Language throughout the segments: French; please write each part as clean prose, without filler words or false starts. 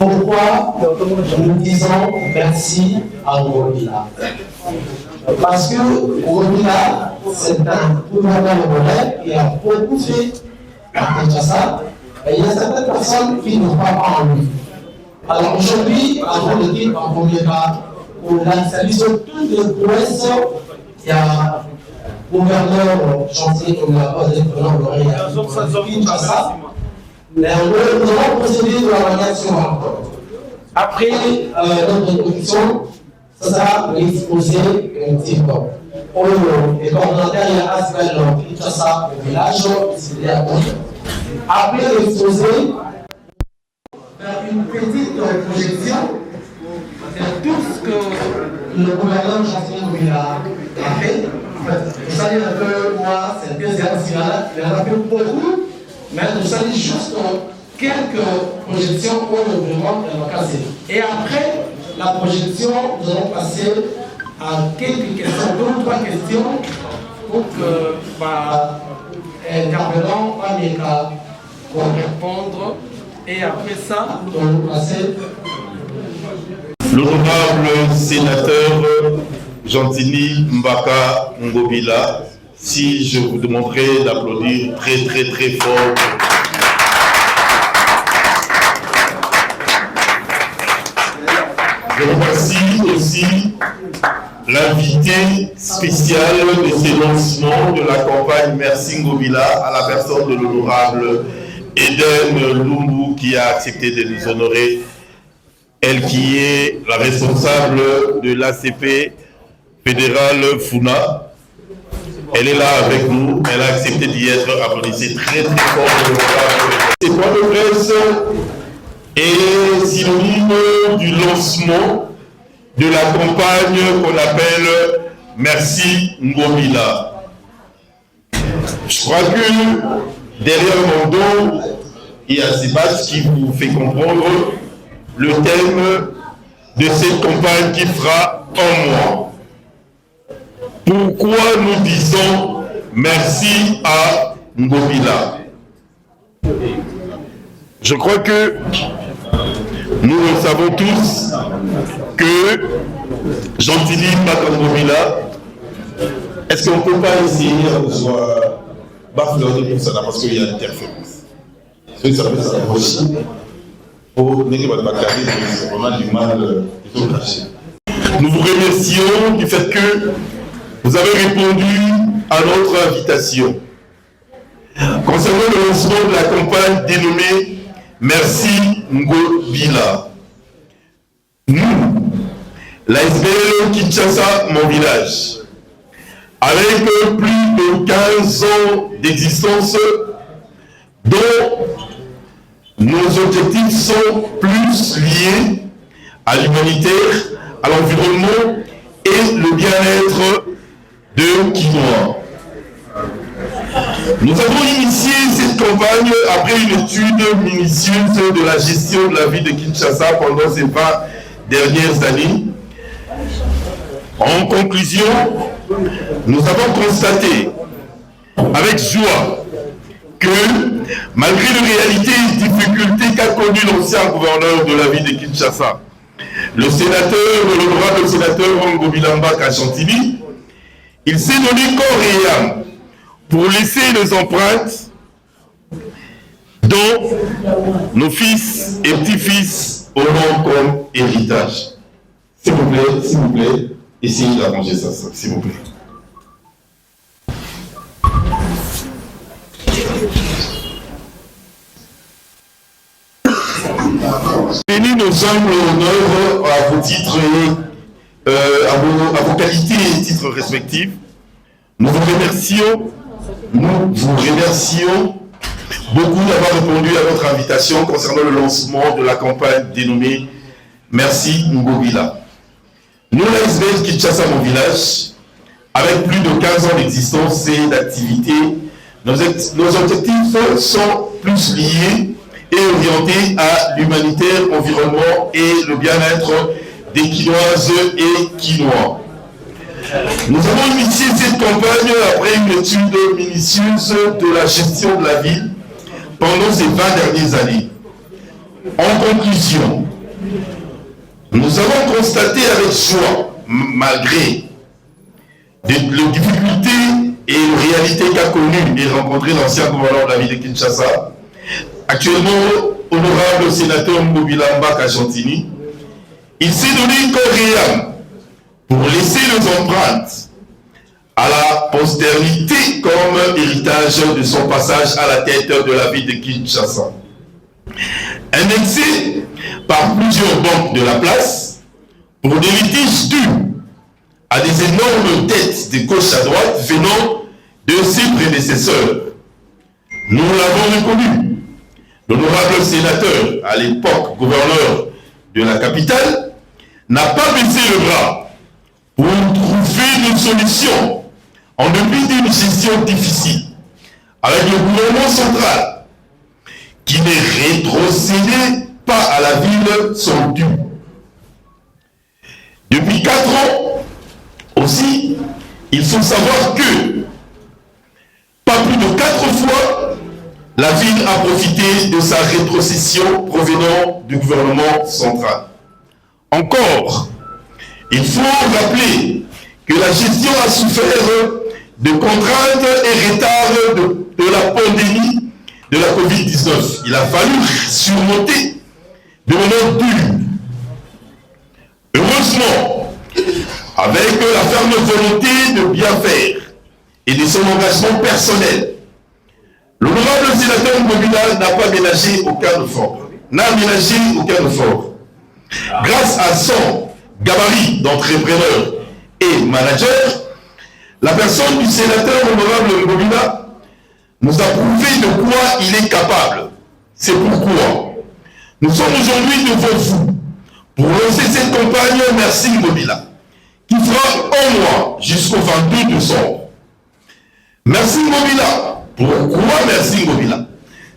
Pourquoi nous disons merci à Ngobila? Parce que Ngobila, c'est un gouvernement relais qui a beaucoup fait à Kinshasa, et il y a certaines personnes qui ne croient pas en lui. Alors aujourd'hui, avant de dire en premier cas, on a salué toutes les prouesses. Il y a gouverneur chantier comme la base des preneurs de Kinshasa. Nous allons procéder de la manière suivante. Après notre introduction, ça sera l'exposé type. Les coordonnateurs, il y a Asbel Kinshasa au village, c'est à côté. Après l'exposé, faire une petite projection de tout ce que le gouverneur chantier a fait. Vous savez un peu, moi, c'est le deuxième signal, il en a fait beaucoup. Mais nous allons juste quelques projections pour le gouvernement cassé. Et après la projection, nous allons passer à quelques questions, 2 ou 3 questions pour que intervenants pour répondre. Et après ça, nous allons passer. L'honorable sénateur Gentili Mbaka Ngobila, si je vous demanderais d'applaudir très très très fort. Je remercie aussi l'invité spécial de ces lancements de la campagne Merci Ngobila à la personne de l'honorable Eden Lumbu qui a accepté de nous honorer. Elle qui est la responsable de l'ACP fédérale Funa. Elle est là avec nous, elle a accepté d'y être. Applaudissez très très fort. Ces points de presse est synonyme du lancement de la campagne qu'on appelle Merci Ngobila. Je crois que derrière mon dos, il y a ces bases qui vous fait comprendre le thème de cette campagne qui fera un mois. Pourquoi nous disons merci à Ngobila? Je crois que nous le savons tous que Gentili Mbaka Ngobila, est-ce qu'on ne peut pas essayer de soit bafouler pour ça parce qu'il y a l'interférence? Ça peut ça aussi. On a du mal de se cacher. Nous vous remercions du fait que vous avez répondu à notre invitation. Concernant le lancement de la campagne dénommée Merci Ngobila, nous, l'ASBL Kinshasa, mon village, avec plus de 15 ans d'existence, dont nos objectifs sont plus liés à l'humanitaire, à l'environnement et le bien-être de Kinois. Nous avons initié cette campagne après une étude minutieuse de la gestion de la vie de Kinshasa pendant ces 20 dernières années. En conclusion, nous avons constaté avec joie que malgré les réalités et les difficultés qu'a connues l'ancien gouverneur de la ville de Kinshasa, l'honorable sénateur Ngobila Mbaka Gentili, il s'est donné corps et âme pour laisser les empreintes dont nos fils et petits-fils auront comme héritage. S'il vous plaît, essayez d'arranger ça, s'il vous plaît. Béni nous semble honneur à vos titres à vos qualités et titres respectifs. Nous vous remercions beaucoup d'avoir répondu à notre invitation concernant le lancement de la campagne dénommée Merci Ngobila. Nous, l'ASBL Kinshasa, mon village, avec plus de 15 ans d'existence et d'activité, nos objectifs sont plus liés et orientés à l'humanitaire, l'environnement et le bien-être des Kinoises et Kinois. Nous avons initié cette campagne après une étude minutieuse de la gestion de la ville pendant ces 20 dernières années. En conclusion, nous avons constaté avec joie, malgré les difficultés et les réalités qu'a connues et rencontrées l'ancien gouverneur de la ville de Kinshasa, actuellement honorable sénateur Mbobila Mbaka Chantini, il s'est donné corps et âme pour laisser les empreintes à la postérité comme héritage de son passage à la tête de la ville de Kinshasa. Indexé par plusieurs banques de la place pour des litiges dus à des énormes dettes de gauche à droite venant de ses prédécesseurs. Nous l'avons reconnu. L'honorable sénateur, à l'époque gouverneur de la capitale, n'a pas baissé le bras pour trouver une solution en dépit d'une gestion difficile avec le gouvernement central qui ne rétrocédait pas à la ville son dû. Depuis 4 ans aussi, il faut savoir que pas plus de 4 fois la ville a profité de sa rétrocession provenant du gouvernement central. Encore, il faut rappeler que la gestion a souffert de contraintes et retards de la pandémie de la Covid-19. Il a fallu surmonter de moments durs. Heureusement, avec la ferme volonté de bien faire et de son engagement personnel, l'honorable sénateur Mbobila n'a pas ménagé aucun effort. Grâce à son gabarit d'entrepreneur et manager, la personne du sénateur honorable Mbobila nous a prouvé de quoi il est capable. C'est pourquoi nous sommes aujourd'hui devant vous pour lancer cette campagne Merci Mbobila, qui fera un mois jusqu'au 22 décembre. Merci Mbobila. Pourquoi Merci Mbobila?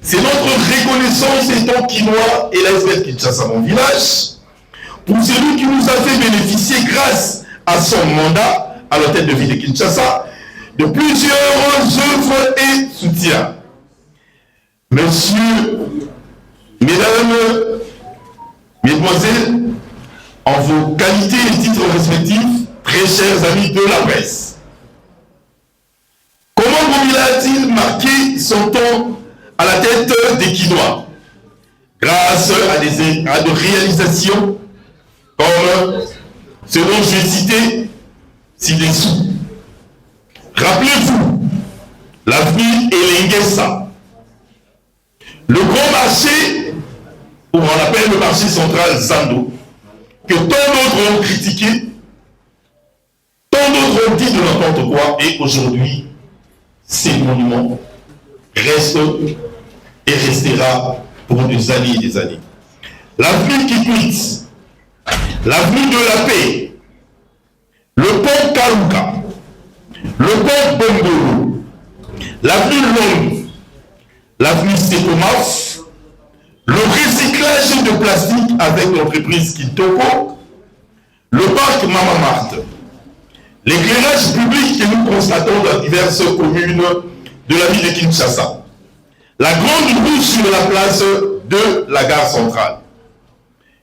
C'est notre reconnaissance étant Kinois et l'ASBL Kinshasa, mon village, pour celui qui nous a fait bénéficier grâce à son mandat à la tête de ville de Kinshasa de plusieurs œuvres et soutiens. Messieurs, mesdames, mesdemoiselles, en vos qualités et titres respectifs, très chers amis de la presse, comment Mbobila a-t-il marqué son temps à la tête des Kinois? Grâce à des réalisations comme ce dont je vais citer ci-dessous. Rappelez-vous, l'avenue Elengesa, le grand marché, ou on appelle le marché central Zando, que tant d'autres ont critiqué, tant d'autres ont dit de n'importe quoi, et aujourd'hui, ces monuments restent et restera pour des années et des années. L'avenue Kikwit, l'avenue de la paix, le pont Karuka, le pont Bongolo, l'avenue Longue, l'avenue Sekomaf, le recyclage de plastique avec l'entreprise Kitoko, le parc Mama Marthe, l'éclairage public que nous constatons dans diverses communes de la ville de Kinshasa, la grande roue sur la place de la gare centrale,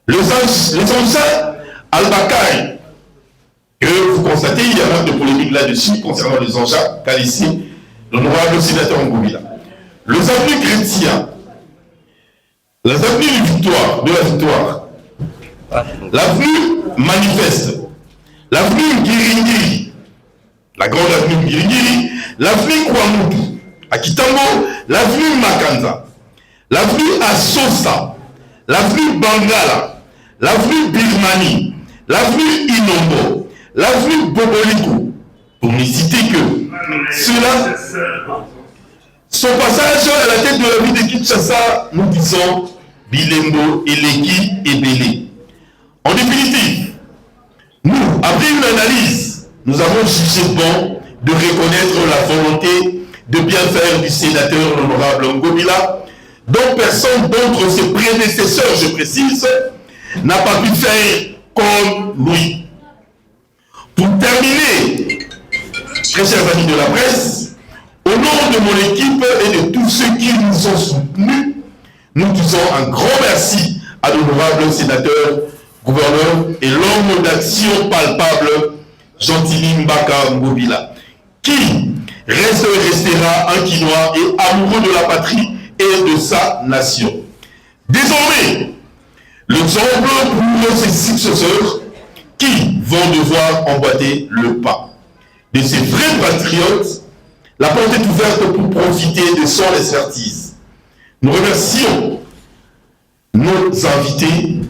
les engins Al-Bakari, que vous constatez, il y a même de polémiques là-dessus concernant les engins, car ici, l'honorable sénateur Mbobila. Les avenues chrétiens, les avenues de la victoire, l'avenue Manifeste, l'avenue Ngiringiri, la grande avenue Ngiringiri, l'avenue Kouamoudou, à Kitambo, l'avenue Makanza, l'avenue Assosa, l'avenue Bangala, l'avenue Birmanie, l'avenue Inombo, l'avenue Boboliko, pour ne citer que cela. Son passage à la tête de la ville de Kinshasa, nous disons Bilembo, Eleki et Belé. En définitive, nous, après une analyse, nous avons jugé bon de reconnaître la volonté de bien faire du sénateur honorable Mbobila, dont personne d'autre ses prédécesseurs, je précise, n'a pas pu faire comme lui. Pour terminer, très chers amis de la presse, au nom de mon équipe et de tous ceux qui nous ont soutenus, nous disons un grand merci à l'honorable sénateur gouverneur, et l'homme d'action palpable, Gentilly Mbaka Ngobila, qui reste et restera un Quinois et amoureux de la patrie et de sa nation. Désormais, l'exemple pour ses successeurs qui vont devoir emboîter le pas de ces vrais patriotes. La porte est ouverte pour profiter de son expertise. Nous remercions nos invités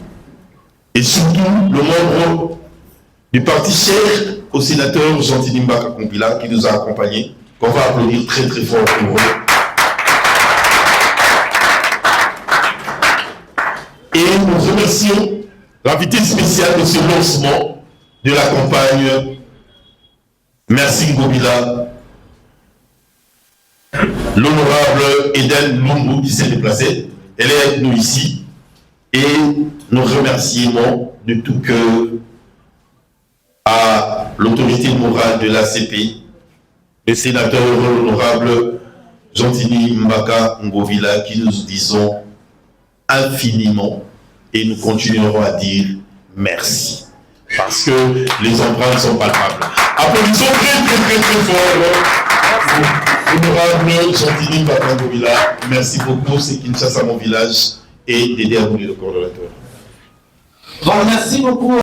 et surtout le membre du parti cher au sénateur Gentilly Mbaka Ngobila qui nous a accompagnés, qu'on va applaudir très très fort pour eux. Et nous remercions l'invité spécial de ce lancement de la campagne Merci Ngobila, l'honorable Eden Lungu qui s'est déplacée. Elle est avec nous ici et nous remercions de tout cœur à l'autorité morale de l'ACP, le sénateur l'honorable Gentilly Mbaka Ngobila, qui nous disons infiniment et nous continuerons à dire merci parce que les empreintes sont palpables. Applaudissons très fort l'honorable Gentilly Mbaka Ngobila. Merci beaucoup, c'est Kinshasa mon village et d'aider à bouler le coordonnateur. Bon, merci beaucoup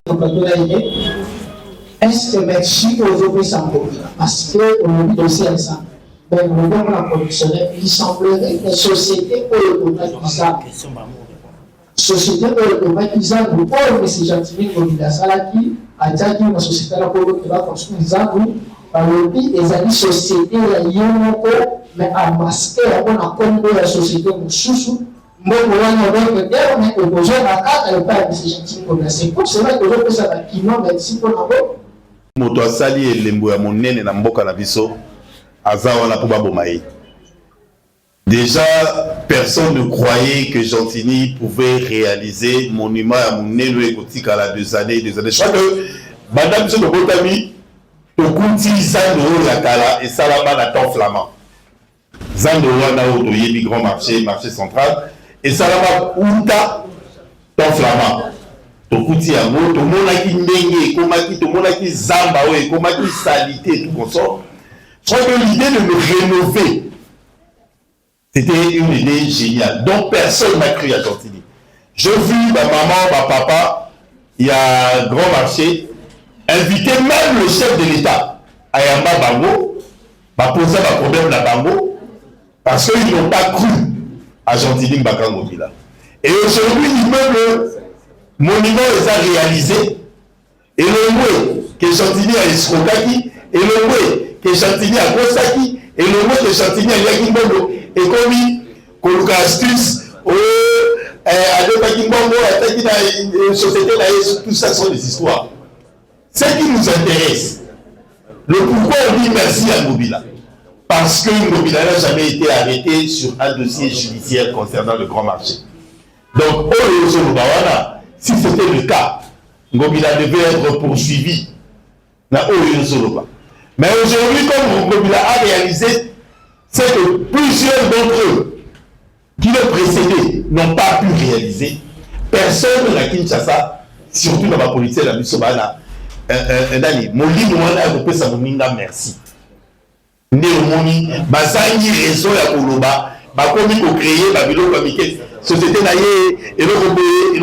est-ce que merci aux opérations parce que au dossier ensemble ben nous avons la production il semblerait que société pour le société pour le automatisation pour M. Gentilly Ngobila Salaki a dit que la société la pour qui va construire Zangu par le pays des amis société la yomoko mais à masquer on a comme la société mususu moi on va dire mais opposé à quatre et pas M. Gentilly Ngobila c'est pour cela que je peux savoir qui non merci pour la moto asali elembo ya monene na mboka na biso aza wana po babomaye. Déjà, personne ne croyait que Gentilly pouvait réaliser monument à monene écotique à la 2 années. Je crois que madame M. Botami tokuti zando ya kala et salama na temps flamand. Zando wana o toyebi grand marché central et salama uta temps flamand. Tokuti yango tomonaki ndenge ekomaki tomonaki zamba oyo ekomaki salité tout consort. Je crois que l'idée de me rénover, c'était une idée géniale. Donc personne n'a cru à Gentilly. Je vis ma maman, ma papa, il y a un grand marché, inviter même le chef de l'État à Yamba Bango, va poser un problème à Bango, parce qu'ils n'ont pas cru à Gentilly Mbaka Ngobila. Et aujourd'hui, l'immeuble monument les a réalisés, et le mot que Gentilly a escroqué, et le mot que Gentilly a Gosaki, et le mot que Gentilly a Yakimbongo, et comme il a astuce, une société, tout ça sont des histoires. Ce qui nous intéresse, le pourquoi on dit merci à Ngobila, parce que Ngobila n'a jamais été arrêté sur un dossier judiciaire concernant le grand marché. Donc, si c'était le cas, Ngobila devait être poursuivi. Mais aujourd'hui, comme Ngobila a réalisé, c'est que plusieurs d'entre eux qui le précédaient n'ont pas pu réaliser. Personne n'a Kinshasa, surtout dans ma politique, la Bissobana, merci. Néomoni, Bazangi réseau ya Koloba, Bakomi ko créer Babylon Bamike, société naïe et le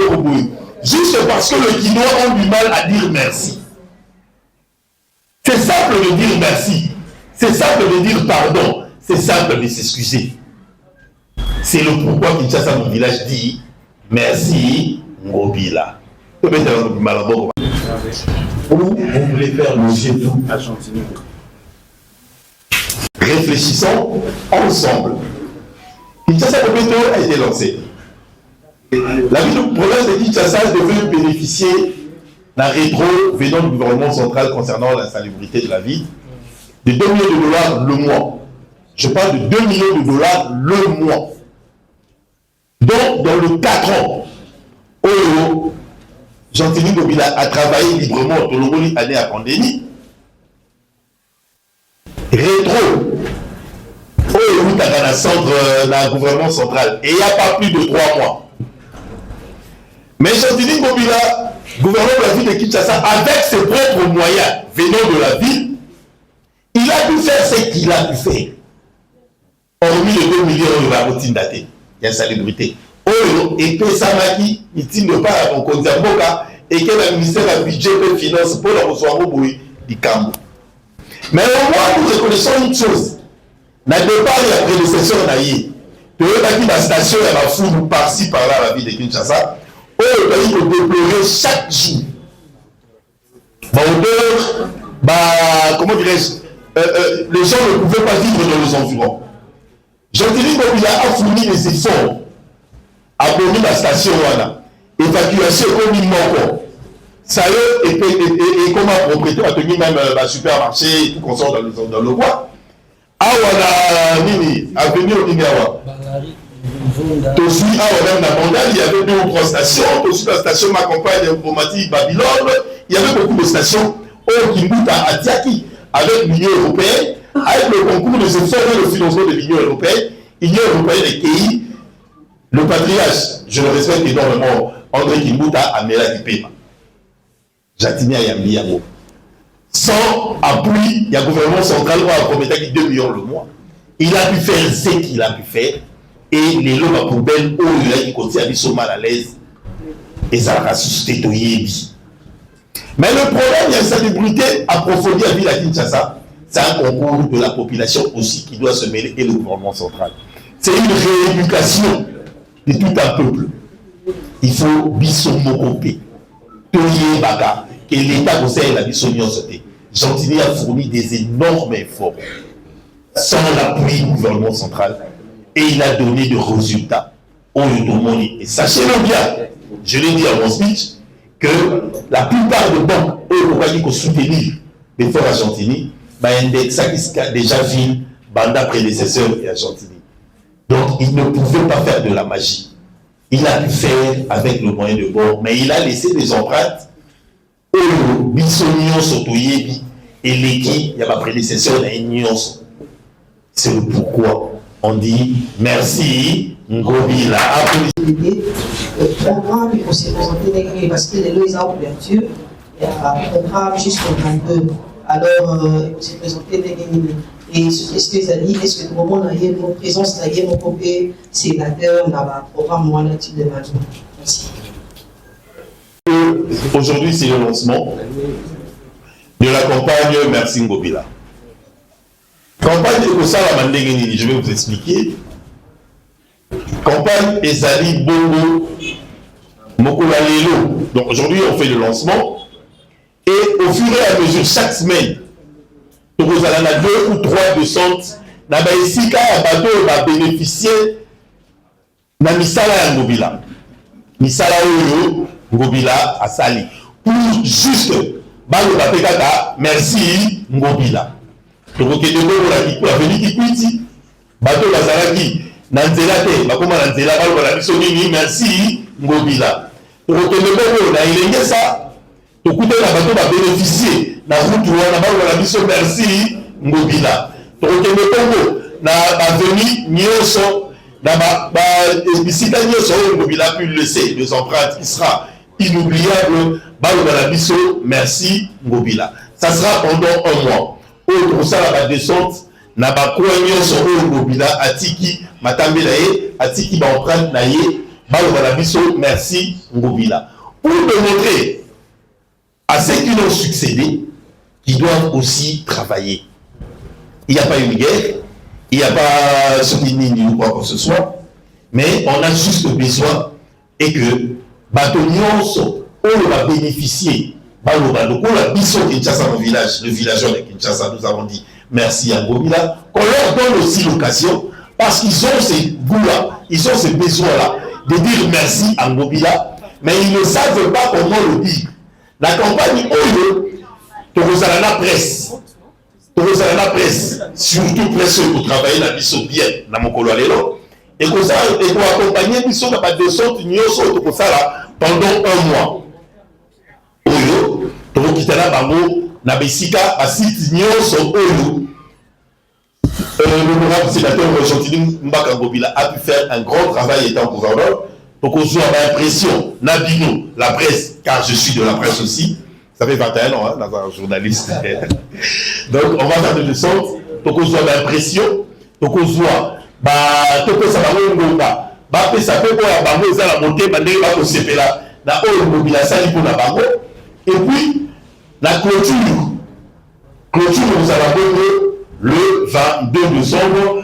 roboué. Juste parce que le Guinois ont du mal à dire merci. C'est simple de dire merci. C'est simple de dire pardon. C'est simple de s'excuser. C'est le pourquoi Kinshasa, mon village, dit merci Ngobila. Vous voulez faire le G2 à Gentilly. Réfléchissons ensemble. Kinshasa Kobeto a été lancé. La ville de province de Kinshasa devait bénéficier d'un rétro venant du gouvernement central concernant l'insalubrité de la ville de 2 millions de dollars le mois. Je parle de 2 millions de dollars le mois. Donc, dans le 4 ans, Gentilly Ngobila a travaillé librement au Tolongoli année à pandémie. Rétro, dans le gouvernement central. Et il n'y a pas plus de 3 mois. Mais Gentilly Ngobila gouverneur de la ville de Kinshasa, avec ses propres moyens venant de la ville, il a pu faire ce qu'il a pu faire. Hormis les 2 millions de la routine datée, il y a salubrité. Oyo, et que Samaki, il ne pas à mon compte et que le ministère du budget et des finances pour la recevoir au bruit du Cambo. Mais au moins, nous reconnaissons une chose. N'a départ de la prédécesseur naïe. De la station et la foule par-ci par-là à la ville de Kinshasa, où le pays peut déplorer chaque jour. Comment dirais-je, les gens ne pouvaient pas vivre dans les environs. Jean-Denis Ngobila a fourni des efforts à donner la station, évacuation comme il manque. Ça et comme un propriétaire a tenu même la supermarché, tout qu'on sort dans le bois. Awa nini avenue Okingawa. Tosi awa na Bandal, il y avait 2 ou 3 stations. Tosi la station ma compagne diplomatique Babylone. Il y avait beaucoup de stations au Kimbuta à Tiaki avec l'Union européenne, avec le concours des efforts et le financement de l'Union européenne. L'Union européenne et pays, le patriarche, je le respecte énormément, André Kimbuta a Mela Dipema. Jatini à Yambi Yamo. Sans appui, il y a le gouvernement central qui a promis 2 millions le mois. Il a pu faire ce qu'il a pu faire. Et les lots à poubelle, qui continuent à être mal à l'aise. Et ça a suscité tout yébi. Mais le problème, il y a une salubrité approfondie à Ville à Kinshasa. C'est un concours de la population aussi qui doit se mêler et le gouvernement central. C'est une rééducation de tout un peuple. Il faut bisomokopé. Toye Baka. Que l'État conseille la mission sauté. Jean-Denis a fourni des énormes efforts sans l'appui du gouvernement central et il a donné des résultats au Yotomoni. Et sachez-le bien, je l'ai dit à mon speech, que la plupart des banques ont soutenir l'effort à Jean-Denis, ça qui a déjà vu Banda prédécesseur et à Jean-Denis. Donc il ne pouvait pas faire de la magie. Il a pu faire avec le moyen de bord, mais il a laissé des empreintes. Et l'équipe, il y a ma prédécesseur, c'est le pourquoi on dit merci Ngobila. Le programme, il faut se présenter parce que les lois ont ouverture. Il y a un programme jusqu'au 22. Alors, il faut se présenter et est-ce que est-ce que au moment où il y a une présence, il y a mon côté sénateur dans le programme moi là-dessus de management. Merci. Aujourd'hui, c'est le lancement de la campagne Merci Ngobila. Campagne de Kosala Mandengeni, je vais vous expliquer. Campagne Ezali Bongo Mokola Lelo. Donc aujourd'hui, on fait le lancement. Et au fur et à mesure, chaque semaine, nous allons 2 ou 3 descentes. Nabaïsika, Abato va bénéficier de Misala Ngobila. Misala Oyo. Ngobila Asali. Pour juste, Balo Bapekata, merci Ngobila. Donc, ok, de nouveau, la venu Kikwiti, Bato Bazaraki, Nanzelate, Bakoma Nanzela, Balo Balabisoni, merci Ngobila. Donc, ok, de nouveau, la Ilenge ça, tout coup de la Bato va bénéficier, na route, na Balo Balabisoni, merci Ngobila. Donc, ok, de nouveau, na venu Nyoso, na Bisita Nyoso, Ngobila pu laisser les empreintes qui sera inoubliable, merci Ngobila. Ça sera pendant 1 mois. Au ça la descente, na ba koignon sur Ngobila, atiki matambelaye, atiki ba empreinte naye, merci Ngobila. Pour démontrer à ceux qui l'ont succédé, qui doivent aussi travailler. Il n'y a pas une guerre, il n'y a pas ce qui n'est ou quoi que ce soit, mais on a juste besoin et que Batonions, on va bénéficier. On a Bisso Kinshasa, le villageois de Kinshasa, nous avons dit merci à Ngobila. On leur donne aussi l'occasion, parce qu'ils ont ces goûts-là, ils ont ces besoins-là, de dire merci à Ngobila, mais ils ne savent pas comment le dire. La campagne Oyo, Torozalana Presse, surtout presse pour travailler la Bisso bien, dans mon coloalelo. Et pour accompagner Bisso dans la descente pendant 1 mois. Oyo, Torokitana Bango, Nabesika, Asit Nyoso Oyo. L'honorable sénateur Jean-Denis Mbaka Ngobila a pu faire un grand travail étant gouverneur. pour qu'on soit à l'impression, Nabino, la presse, car je suis de la presse aussi, ça fait 21 ans, hein, dans un journaliste. Donc, on va faire des leçons, pour qu'on soit à l'impression, pour qu'on soit, tout ça va ça peut la bango, ça la montée, va là, na Mobila, ça pour la bango, et puis, la clôture, nous allons le 22 décembre,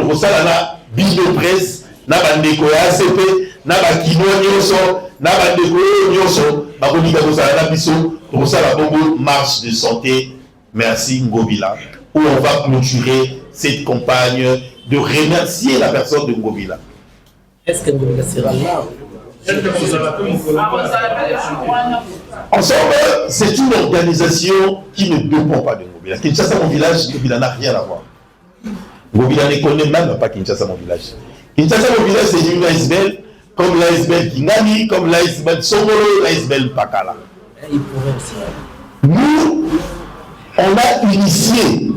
au Salana, Bino Presse, na bandeko ya ACP, na bakino nyonso, na bandeko nyonso, bakolika kozala biso, la bongo marche de santé. Merci Ngobila, où on va clôturer cette campagne de remercier la personne de Ngobila. Est-ce que Ngobila sera là? Ensemble, c'est une organisation qui ne dépend pas de Ngobila. Kinshasa, mon village, Ngobila n'a rien à voir. Ngobila ne connaît même pas Kinshasa, mon village. Kinshasa, mon village, c'est une ASBL, comme l'ASBL Kinani, comme l'ASBL Somolo, l'ASBL Pakala. Nous, on a initié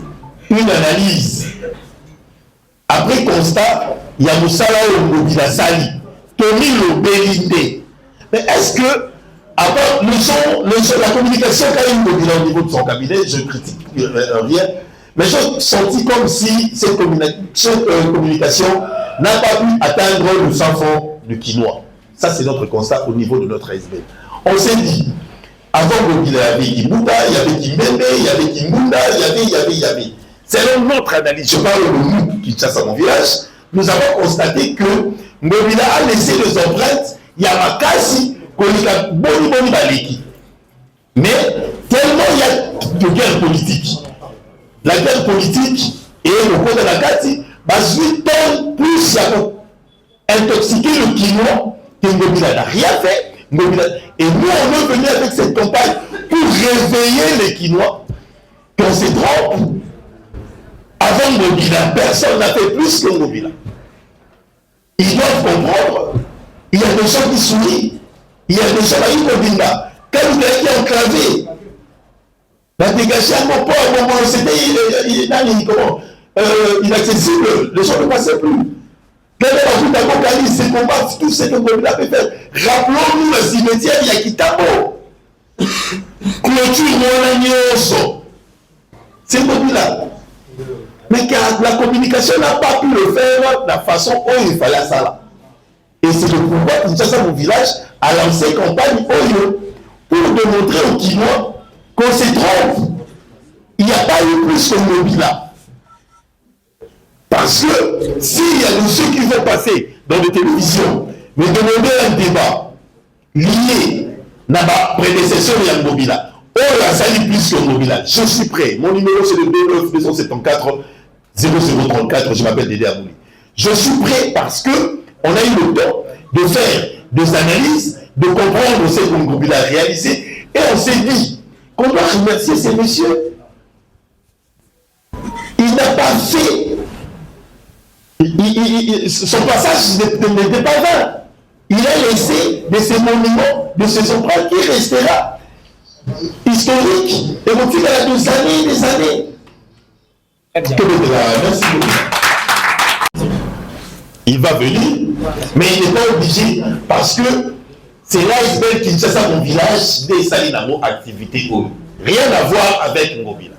une analyse. Après constat, il y a Moussala et Ngobila Sali. Tony Lobelinde. Mais est-ce que, avant, la communication quand il Ngobila au niveau de son cabinet, je critique rien, mais j'ai senti comme si cette communication n'a pas pu atteindre le sang fond du quinoa. Ça, c'est notre constat au niveau de notre ASBL. On s'est dit, avant Ngobila, il y avait Kimouda, il y avait Kimbembe, il y avait Kimunda, il y avait. Selon notre analyse, je parle de nous, Kinshasa, mon village, nous avons constaté que Ngobila a laissé les empreintes, il y a Makasi, Kolika, Boni Baleki. Mais tellement il y a de guerre politique. La guerre politique et le code de la Kati, suite plus intoxiquer le quinoa que Ngobila n'a rien fait. Et nous, on est venu avec cette campagne pour réveiller les quinois. Qu'on se trompe. Avant Ngobila, personne n'a fait plus que Ngobila. Ils doivent comprendre. Il y a des gens qui sourient. Il y a des gens qui Ngobila. Quand vous êtes enclavé, la dégagée à mon moment, c'était inaccessible. Les gens ne passaient plus. Quel est la route à c'est combattre tout ce que Ngobila peut faire. Rappelons-nous le cimetière, il y a Kitabo. Clôture Monagnoso. C'est Ngobila. Mais car la communication n'a pas pu le faire de la façon où il fallait ça. Et c'est le pouvoir Kinshasa, mon village, a lancé campagne Oyo pour démontrer aux Kinois qu'on se trompe. Il n'y a pas eu plus que Ngobila. Parce que s'il y a de ceux qui vont passer dans les télévisions, mais demander un débat lié à ma prédécesseur de Ngobila, oh là, ça dit plus que Ngobila. Je suis prêt. Mon numéro c'est le 29 274 0034. Je m'appelle Dédé Amouli. Je suis prêt parce que on a eu le temps de faire des analyses, de comprendre ce que Ngobila a réalisé, et on s'est dit qu'on doit remercier ces messieurs. Il n'a pas fait. Son passage n'était pas vain. Il a laissé de ces monuments, de ces empreintes qui restera historique, évoqué à des années. Merci beaucoup. Il va venir, mais il n'est pas obligé parce que c'est l'ASBL Kinshasa, mon village, des Salinamo activité. Rien à voir avec Ngobila.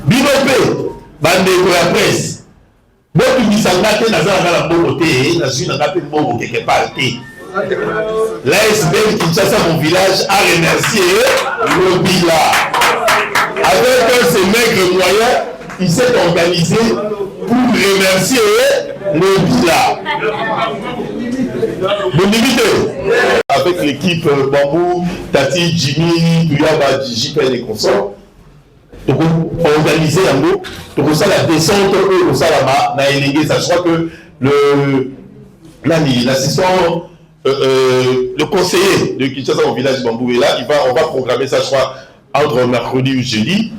Binope, Bandeko la presse. Beaucoup de Sangate n'a pas la beauté, n'a pas pu le quelque part. L'ASBL Kinshasa, mon village, a remercié Ngobila. Avec ses maigres moyens, il s'est organisé pour remercier Ngobila. Bon invité. Avec l'équipe Bambou, Tati, Jimmy, Duyaba, JPL et consorts, organiser un mot, pour ça la descente au Salama, je crois que l'assistant, le conseiller de Kinshasa au village Bambou est là, on va programmer ça, je crois, entre mercredi ou jeudi.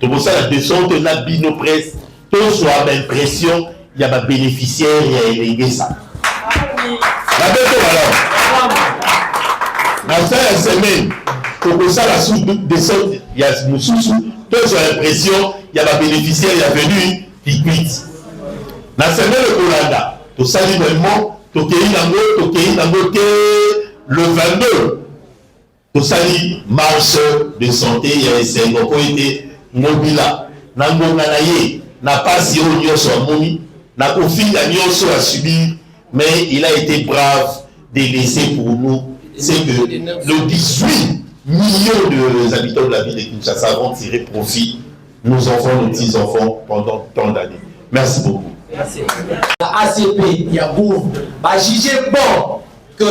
Pour ça la descente, la Bino Presse, tout soit l'impression, il y a des bénéficiaires, il y a ça. La bête alors. Dans cette semaine, pour ça la sous-descente, il y a Moussoussou, tout soit l'impression, il y a des bénéficiaires, il y a venu, qui quitte. Dans cette semaine, le Kolanda, tout ça, vraiment, tokei nango te le 22. Tosali marche de santé ya esengo po ete Mobila na ngonga na ye na pasi oyo nyonso amoni na kofinga nyonso a subi, mais il a été brave de laisser pour nous. C'est que le 18 millions de habitants de la ville de Kinshasa vont tirer profit, nos enfants, nos petits-enfants, pendant tant d'années. Merci beaucoup. Merci. La ACP, il y a Gouf, va juger bon que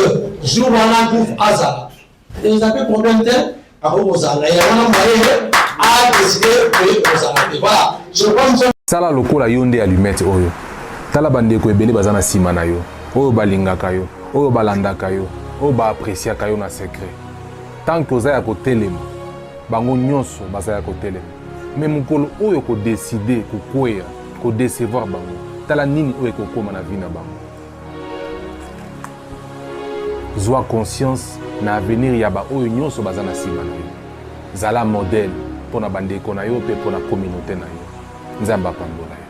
jour à Gouf Azar. Et vous avez problème tel, alors vous allez, il y a un moyen à décider que vous allez. Voilà. Je pense que sala lokola yonde allumette oyo. Tala bandeko ebele bazana sima na yo. Oyo balingaka yo, oyo balandaka yo, oyo ba appréciaka yo na secret. Tant que oza ya kotelema, bango nyonso baza ya kotelema. Mais mukolo oyo ko décider kokwea, ko décevoir bango. Tala nini oyo kokoma na vie na bango. Zwa conscience na avenir ya ba oyo nyonso baza na sima na yo. Zala modèle pona bandeko na yo pe pona communauté na yo. Nzamba pambola.